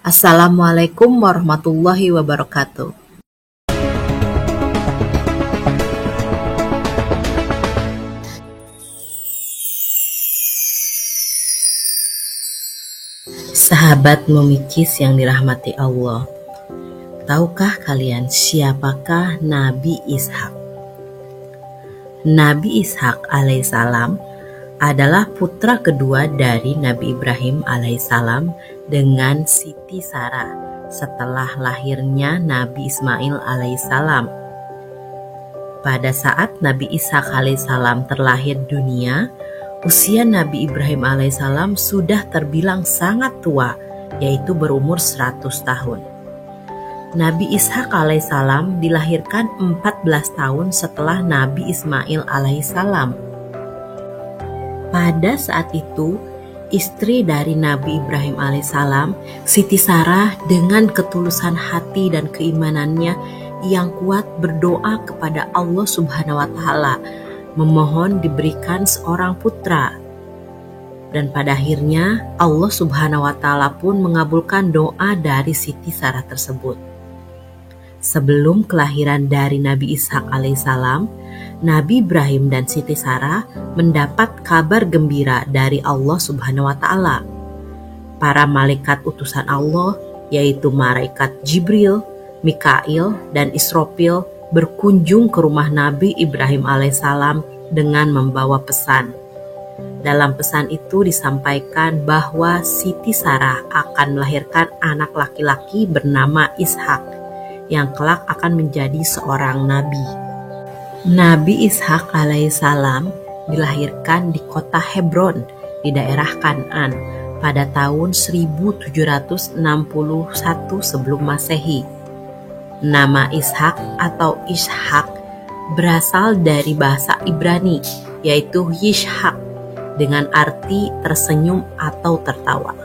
Assalamualaikum warahmatullahi wabarakatuh. Sahabat memikis yang dirahmati Allah, tahukah kalian siapakah Nabi Ishak? Nabi Ishak alaihissalam adalah putra kedua dari Nabi Ibrahim alaihissalam dengan Siti Sarah setelah lahirnya Nabi Ismail alaihissalam. Pada saat Nabi Ishak alaihissalam terlahir dunia, usia Nabi Ibrahim alaihissalam sudah terbilang sangat tua, yaitu berumur 100 tahun. Nabi Ishak alaihissalam dilahirkan 14 tahun setelah Nabi Ismail alaihissalam. Pada saat itu, istri dari Nabi Ibrahim alaihissalam, Siti Sarah, dengan ketulusan hati dan keimanannya yang kuat berdoa kepada Allah Subhanahu wa Ta'ala, memohon diberikan seorang putra. Dan pada akhirnya Allah Subhanahu wa Ta'ala pun mengabulkan doa dari Siti Sarah tersebut. Sebelum kelahiran dari Nabi Ishak alaihissalam, Nabi Ibrahim dan Siti Sarah mendapat kabar gembira dari Allah Subhanahu wa Ta'ala. Para malaikat utusan Allah, yaitu malaikat Jibril, Mikail, dan Israfil, berkunjung ke rumah Nabi Ibrahim alaihissalam dengan membawa pesan. Dalam pesan itu disampaikan bahwa Siti Sarah akan melahirkan anak laki-laki bernama Ishak, yang kelak akan menjadi seorang nabi. Nabi Ishak alaihissalam dilahirkan di kota Hebron di daerah Kan'an pada tahun 1761 sebelum Masehi. Nama Ishak atau Ishak berasal dari bahasa Ibrani, yaitu Yishhak, dengan arti tersenyum atau tertawa.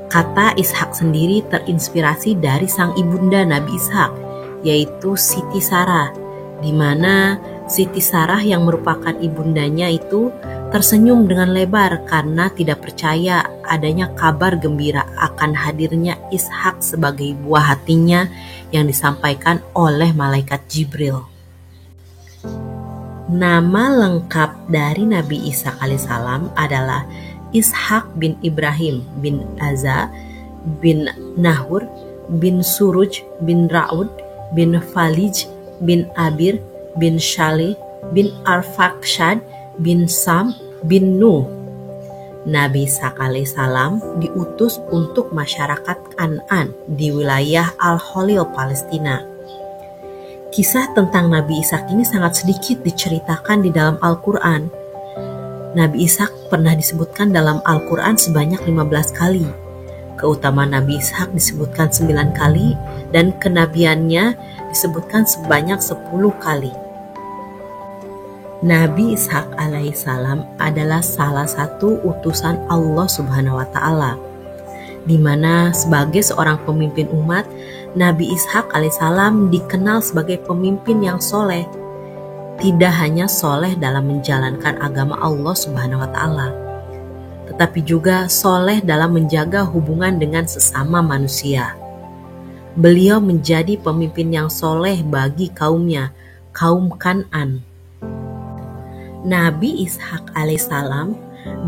Kata Ishak sendiri terinspirasi dari sang ibunda Nabi Ishak, yaitu Siti Sarah, di mana Siti Sarah yang merupakan ibundanya itu tersenyum dengan lebar karena tidak percaya adanya kabar gembira akan hadirnya Ishak sebagai buah hatinya yang disampaikan oleh malaikat Jibril. Nama lengkap dari Nabi Ishak alaihissalam adalah Ishak bin Ibrahim bin Azza bin Nahur bin Suruj bin Ra'ud bin Falij bin Abir bin Shalih bin Arfakshad bin Sam bin Nuh. Nabi Ishak alaihissalam diutus untuk masyarakat Kan'an di wilayah Al-Khalil, Palestina. Kisah tentang Nabi Ishak ini sangat sedikit diceritakan di dalam Al-Quran. Nabi Ishak pernah disebutkan dalam Al-Quran sebanyak 15 kali. Keutamaan Nabi Ishak disebutkan 9 kali dan kenabiannya disebutkan sebanyak 10 kali. Nabi Ishak alaihissalam adalah salah satu utusan Allah Subhanahu wa Ta'ala, di mana sebagai seorang pemimpin umat, Nabi Ishak alaihissalam dikenal sebagai pemimpin yang soleh. Tidak hanya soleh dalam menjalankan agama Allah Subhanahu wa Ta'ala, tetapi juga soleh dalam menjaga hubungan dengan sesama manusia. Beliau menjadi pemimpin yang soleh bagi kaumnya, kaum Kan'an. Nabi Ishak alaihissalam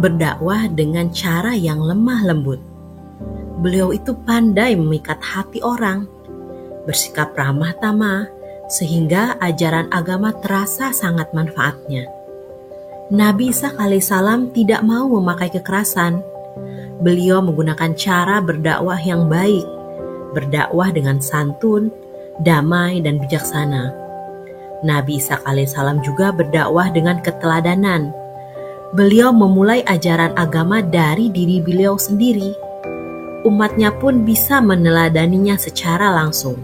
berdakwah dengan cara yang lemah lembut. Beliau itu pandai memikat hati orang, bersikap ramah tamah, sehingga ajaran agama terasa sangat manfaatnya. Nabi Ishak alaihissalam tidak mau memakai kekerasan. Beliau menggunakan cara berdakwah yang baik, berdakwah dengan santun, damai, dan bijaksana. Nabi Ishak alaihissalam juga berdakwah dengan keteladanan. Beliau memulai ajaran agama dari diri beliau sendiri. Umatnya pun bisa meneladaninya secara langsung.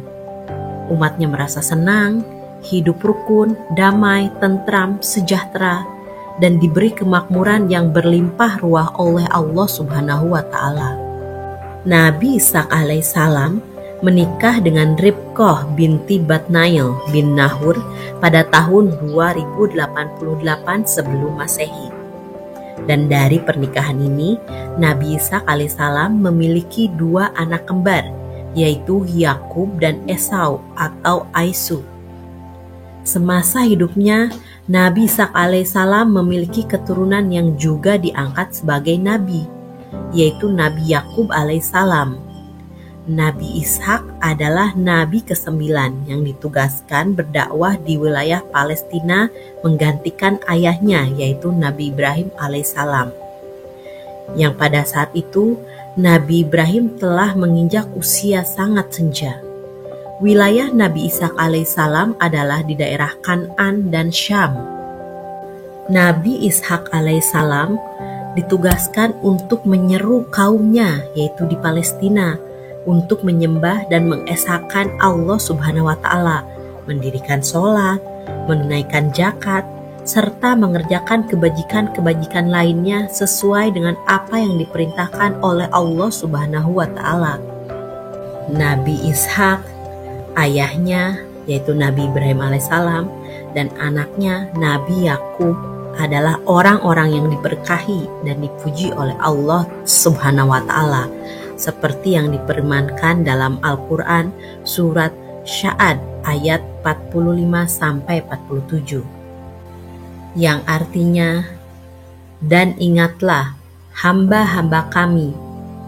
Umatnya merasa senang, hidup rukun, damai, tentram, sejahtera, dan diberi kemakmuran yang berlimpah ruah oleh Allah Subhanahu wa Ta'ala. Nabi Ishak alaihissalam menikah dengan Ribqah binti Batnail bin Nahur pada tahun 2088 sebelum Masehi. Dan dari pernikahan ini, Nabi Ishak alaihissalam memiliki 2 anak kembar, yaitu Yakub dan Esau atau Aisu. Semasa hidupnya, Nabi Ishak alaihissalam memiliki keturunan yang juga diangkat sebagai nabi, yaitu Nabi Yakub alaihissalam. Nabi Ishak adalah nabi ke-9 yang ditugaskan berdakwah di wilayah Palestina menggantikan ayahnya, yaitu Nabi Ibrahim alaihissalam. Yang pada saat itu Nabi Ibrahim telah menginjak usia sangat senja. Wilayah Nabi Ishak alaihissalam adalah di daerah Kan'an dan Syam. Nabi Ishak alaihissalam ditugaskan untuk menyeru kaumnya, yaitu di Palestina, untuk menyembah dan mengesahkan Allah Subhanahu wa Ta'ala, mendirikan sholat, menunaikan zakat, serta mengerjakan kebajikan-kebajikan lainnya sesuai dengan apa yang diperintahkan oleh Allah Subhanahu wa Ta'ala. Nabi Ishak, ayahnya yaitu Nabi Ibrahim alaihissalam, dan anaknya Nabi Yakub adalah orang-orang yang diberkahi dan dipuji oleh Allah Subhanahu wa Ta'ala, seperti yang difirmankan dalam Al-Quran surat Sya'ad ayat 45-47, yang artinya, dan ingatlah hamba-hamba kami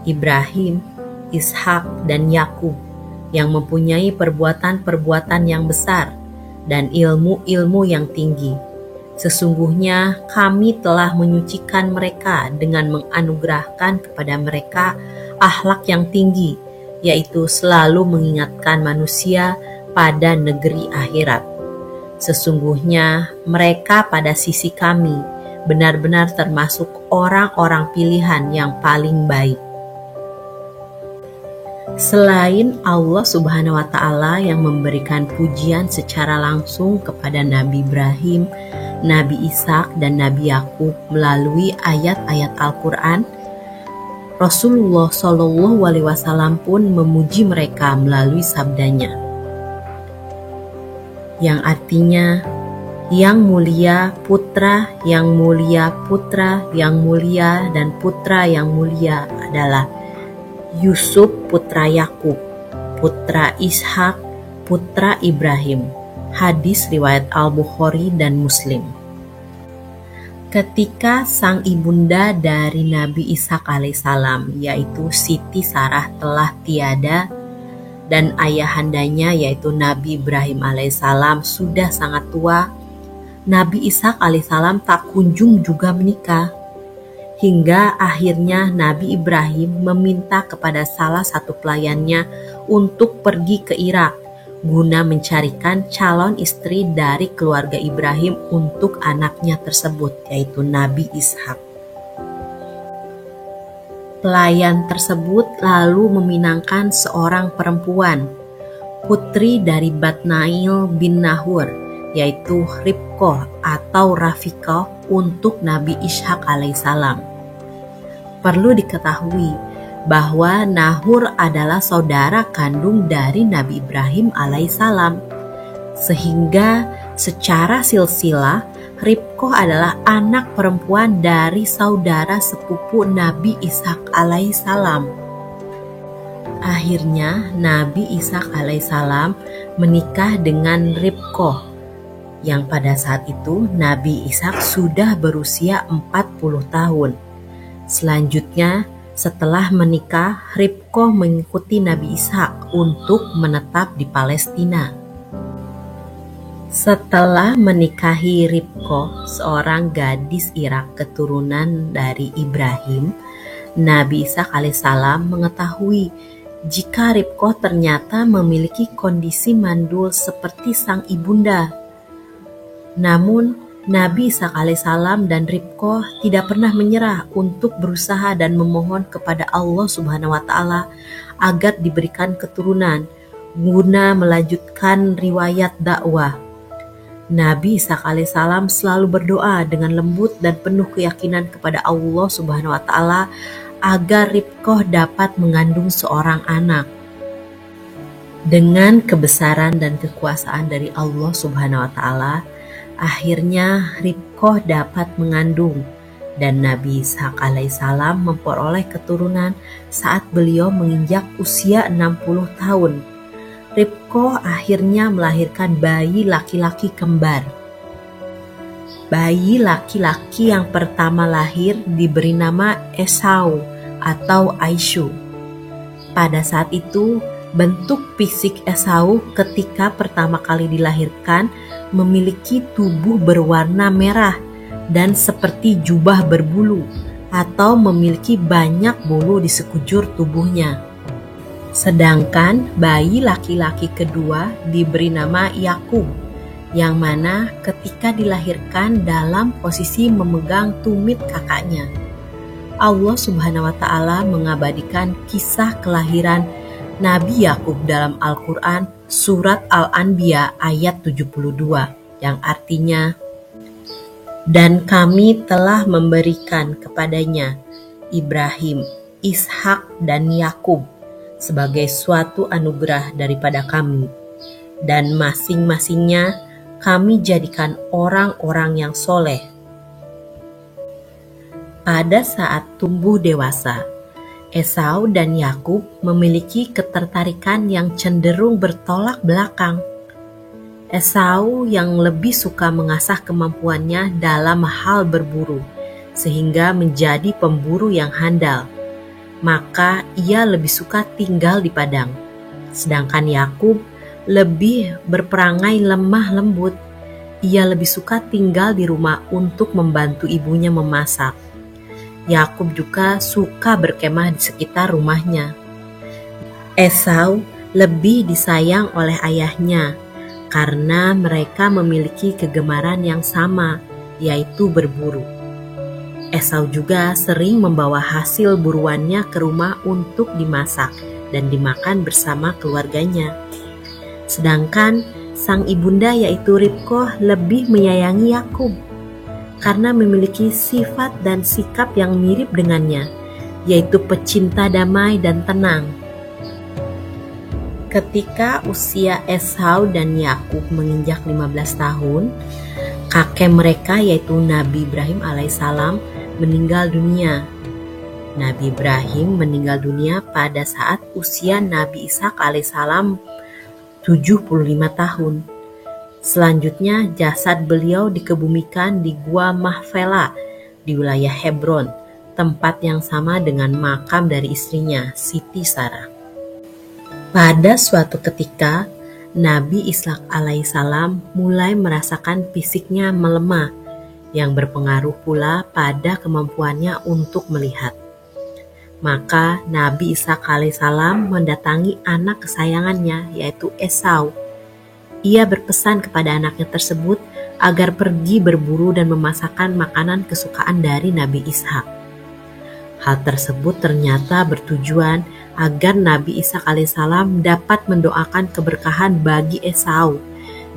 Ibrahim, Ishak dan Yakub yang mempunyai perbuatan-perbuatan yang besar dan ilmu-ilmu yang tinggi. Sesungguhnya kami telah menyucikan mereka dengan menganugerahkan kepada mereka akhlak yang tinggi, yaitu selalu mengingatkan manusia pada negeri akhirat. Sesungguhnya mereka pada sisi kami benar-benar termasuk orang-orang pilihan yang paling baik. Selain Allah Subhanahu wa Ta'ala yang memberikan pujian secara langsung kepada Nabi Ibrahim, Nabi Ishak dan Nabi Yakub melalui ayat-ayat Al-Quran, Rasulullah SAW pun memuji mereka melalui sabdanya, yang artinya, yang mulia putra, yang mulia putra, yang mulia dan putra yang mulia adalah Yusuf putra Yakub, putra Ishak, putra Ibrahim. Hadis riwayat Al-Bukhari dan Muslim. Ketika sang ibunda dari Nabi Ishak alaihissalam, yaitu Siti Sarah telah tiada, dan ayahandanya yaitu Nabi Ibrahim alaihissalam sudah sangat tua, Nabi Ishak alaihissalam tak kunjung juga menikah. Hingga akhirnya Nabi Ibrahim meminta kepada salah satu pelayannya untuk pergi ke Irak guna mencarikan calon istri dari keluarga Ibrahim untuk anaknya tersebut, yaitu Nabi Ishak. Pelayan tersebut lalu meminangkan seorang perempuan, putri dari Batnail bin Nahur, yaitu Ribqah atau Rafiqah, untuk Nabi Ishak alaihissalam. Perlu diketahui bahwa Nahur adalah saudara kandung dari Nabi Ibrahim alaihissalam, sehingga secara silsilah Ribqah adalah anak perempuan dari saudara sepupu Nabi Ishak alaihissalam. Akhirnya Nabi Ishak alaihissalam menikah dengan Ribqah, yang pada saat itu Nabi Ishak sudah berusia 40 tahun. Selanjutnya, setelah menikah, Ribqah mengikuti Nabi Ishak untuk menetap di Palestina. Setelah menikahi Ribqah, seorang gadis Irak keturunan dari Ibrahim, Nabi Ishak alaihissalam mengetahui jika Ribqah ternyata memiliki kondisi mandul seperti sang ibunda. Namun, Nabi Ishak alaihissalam dan Ribqah tidak pernah menyerah untuk berusaha dan memohon kepada Allah Subhanahu wa Ta'ala agar diberikan keturunan guna melanjutkan riwayat dakwah. Nabi Ishak alaihissalam selalu berdoa dengan lembut dan penuh keyakinan kepada Allah Subhanahu wa Ta'ala agar Ribqah dapat mengandung seorang anak. Dengan kebesaran dan kekuasaan dari Allah Subhanahu wa Ta'ala, akhirnya Ribqah dapat mengandung, dan Nabi Ishak alaihissalam memperoleh keturunan saat beliau menginjak usia 60 tahun. Ribqah akhirnya melahirkan bayi laki-laki kembar. Bayi laki-laki yang pertama lahir diberi nama Esau atau Aisyu. Pada saat itu, bentuk fisik Esau ketika pertama kali dilahirkan memiliki tubuh berwarna merah dan seperti jubah berbulu atau memiliki banyak bulu di sekujur tubuhnya. Sedangkan bayi laki-laki kedua diberi nama Yakub, yang mana ketika dilahirkan dalam posisi memegang tumit kakaknya. Allah Subhanahu wa Ta'ala mengabadikan kisah kelahiran Nabi Yakub dalam Al-Quran surat Al-Anbiya ayat 72, yang artinya, "Dan kami telah memberikan kepadanya Ibrahim, Ishak dan Yakub sebagai suatu anugerah daripada kami, dan masing-masingnya kami jadikan orang-orang yang soleh." Pada saat tumbuh dewasa, Esau dan Yakub memiliki ketertarikan yang cenderung bertolak belakang. Esau yang lebih suka mengasah kemampuannya dalam hal berburu, sehingga menjadi pemburu yang handal. Maka ia lebih suka tinggal di padang. Sedangkan Yakub lebih berperangai lemah lembut. Ia lebih suka tinggal di rumah untuk membantu ibunya memasak. Yakub juga suka berkemah di sekitar rumahnya. Esau lebih disayang oleh ayahnya karena mereka memiliki kegemaran yang sama, yaitu berburu. Esau juga sering membawa hasil buruannya ke rumah untuk dimasak dan dimakan bersama keluarganya. Sedangkan sang ibunda yaitu Ribqah lebih menyayangi Yakub karena memiliki sifat dan sikap yang mirip dengannya, yaitu pecinta damai dan tenang. Ketika usia Esau dan Yakub menginjak 15 tahun, kakek mereka yaitu Nabi Ibrahim alaihissalam meninggal dunia. Nabi Ibrahim meninggal dunia pada saat usia Nabi Ishak alaihissalam 75 tahun. Selanjutnya jasad beliau dikebumikan di Gua Mahfela di wilayah Hebron, tempat yang sama dengan makam dari istrinya, Siti Sarah. Pada suatu ketika, Nabi Ishak alaihissalam mulai merasakan fisiknya melemah, yang berpengaruh pula pada kemampuannya untuk melihat. Maka Nabi Ishak alaihissalam mendatangi anak kesayangannya yaitu Esau. Ia berpesan kepada anaknya tersebut agar pergi berburu dan memasakkan makanan kesukaan dari Nabi Ishak. Hal tersebut ternyata bertujuan agar Nabi Ishak alaihissalam dapat mendoakan keberkahan bagi Esau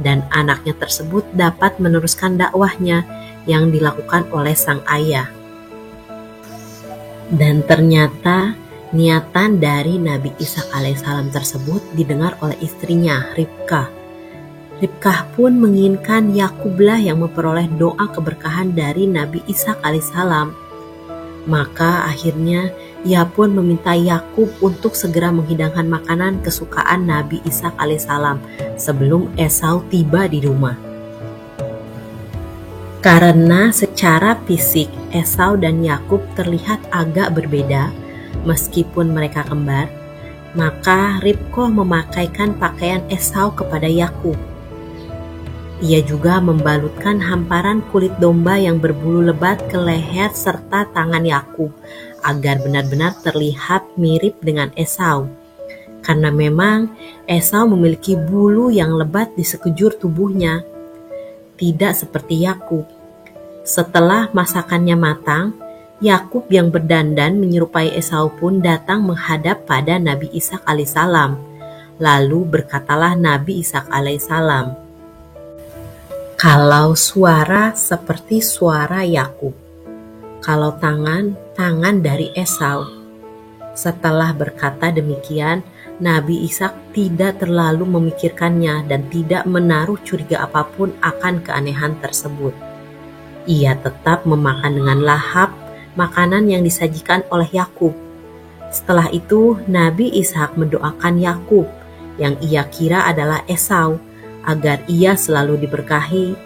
dan anaknya tersebut dapat meneruskan dakwahnya yang dilakukan oleh sang ayah. Dan ternyata niatan dari Nabi Ishak alaihissalam tersebut didengar oleh istrinya Ribqah. Ribqah pun menginginkan Yakublah yang memperoleh doa keberkahan dari Nabi Ishak alaihissalam. Maka akhirnya ia pun meminta Yakub untuk segera menghidangkan makanan kesukaan Nabi Ishak alaihissalam sebelum Esau tiba di rumah. Karena secara fisik Esau dan Yakub terlihat agak berbeda meskipun mereka kembar, maka Ribqah memakaikan pakaian Esau kepada Yakub. Ia juga membalutkan hamparan kulit domba yang berbulu lebat ke leher serta tangan Yakub agar benar-benar terlihat mirip dengan Esau. Karena memang Esau memiliki bulu yang lebat di sekujur tubuhnya, tidak seperti Yakub. Setelah masakannya matang, Yakub yang berdandan menyerupai Esau pun datang menghadap pada Nabi Ishak alaihissalam. Lalu berkatalah Nabi Ishak alaihissalam, "Kalau suara seperti suara Yakub, kalau tangan, tangan dari Esau." Setelah berkata demikian, Nabi Ishak tidak terlalu memikirkannya dan tidak menaruh curiga apapun akan keanehan tersebut. Ia tetap memakan dengan lahap makanan yang disajikan oleh Yakub. Setelah itu, Nabi Ishak mendoakan Yakub, yang ia kira adalah Esau, agar ia selalu diberkahi,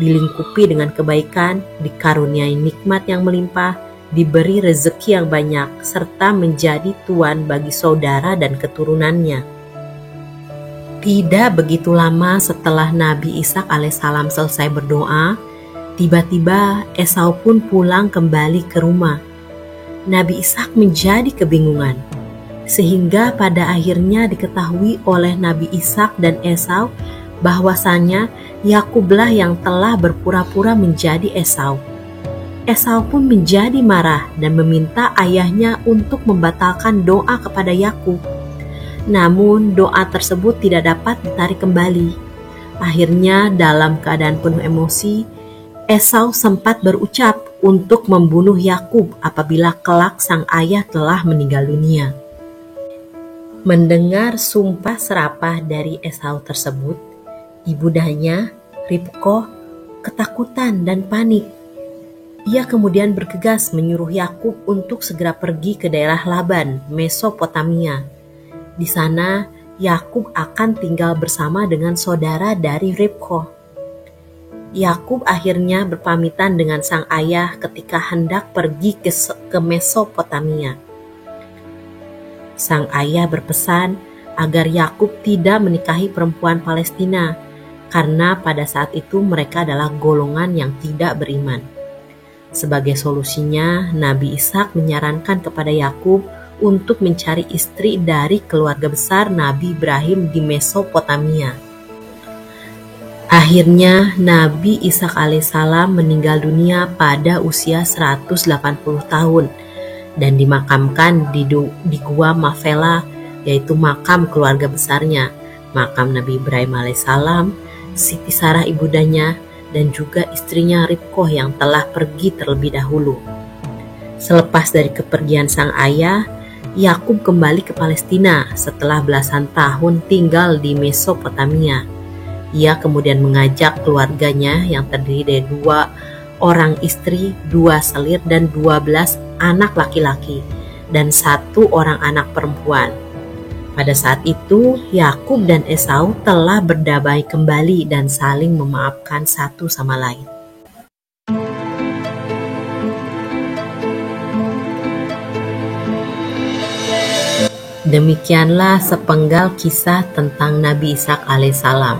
dilingkupi dengan kebaikan, dikaruniai nikmat yang melimpah, diberi rezeki yang banyak, serta menjadi tuan bagi saudara dan keturunannya. Tidak begitu lama setelah Nabi Ishak alaihissalam selesai berdoa, tiba-tiba Esau pun pulang kembali ke rumah. Nabi Ishak menjadi kebingungan, sehingga pada akhirnya diketahui oleh Nabi Ishak dan Esau bahwasanya Yakublah yang telah berpura-pura menjadi Esau. Esau pun menjadi marah dan meminta ayahnya untuk membatalkan doa kepada Yakub. Namun doa tersebut tidak dapat ditarik kembali. Akhirnya dalam keadaan penuh emosi, Esau sempat berucap untuk membunuh Yakub apabila kelak sang ayah telah meninggal dunia. Mendengar sumpah serapah dari Esau tersebut, ibundanya, Ribqah, ketakutan dan panik. Ia kemudian bergegas menyuruh Yakub untuk segera pergi ke daerah Laban, Mesopotamia. Di sana, Yakub akan tinggal bersama dengan saudara dari Ribqah. Yakub akhirnya berpamitan dengan sang ayah ketika hendak pergi ke Mesopotamia. Sang ayah berpesan agar Yakub tidak menikahi perempuan Palestina, karena pada saat itu mereka adalah golongan yang tidak beriman. Sebagai solusinya, Nabi Ishak menyarankan kepada Yakub untuk mencari istri dari keluarga besar Nabi Ibrahim di Mesopotamia. Akhirnya Nabi Ishak alaihissalam meninggal dunia pada usia 180 tahun dan dimakamkan di Gua Mavela, yaitu makam keluarga besarnya, makam Nabi Ibrahim alaihissalam, Siti Sarah ibundanya, dan juga istrinya Ribqah yang telah pergi terlebih dahulu. Selepas dari kepergian sang ayah, Yakub kembali ke Palestina setelah belasan tahun tinggal di Mesopotamia. Ia kemudian mengajak keluarganya yang terdiri dari 2 orang istri, 2 selir, dan 12 anak laki-laki, dan 1 orang anak perempuan. Pada saat itu, Yakub dan Esau telah berdamai kembali dan saling memaafkan satu sama lain. Demikianlah sepenggal kisah tentang Nabi Ishak alaihissalam.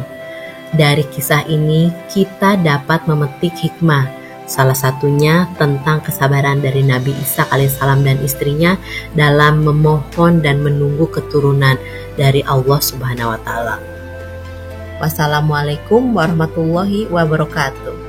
Dari kisah ini kita dapat memetik hikmah, salah satunya tentang kesabaran dari Nabi Ishak alaihissalam dan istrinya dalam memohon dan menunggu keturunan dari Allah Subhanahu wa Ta'ala. Wassalamualaikum warahmatullahi wabarakatuh.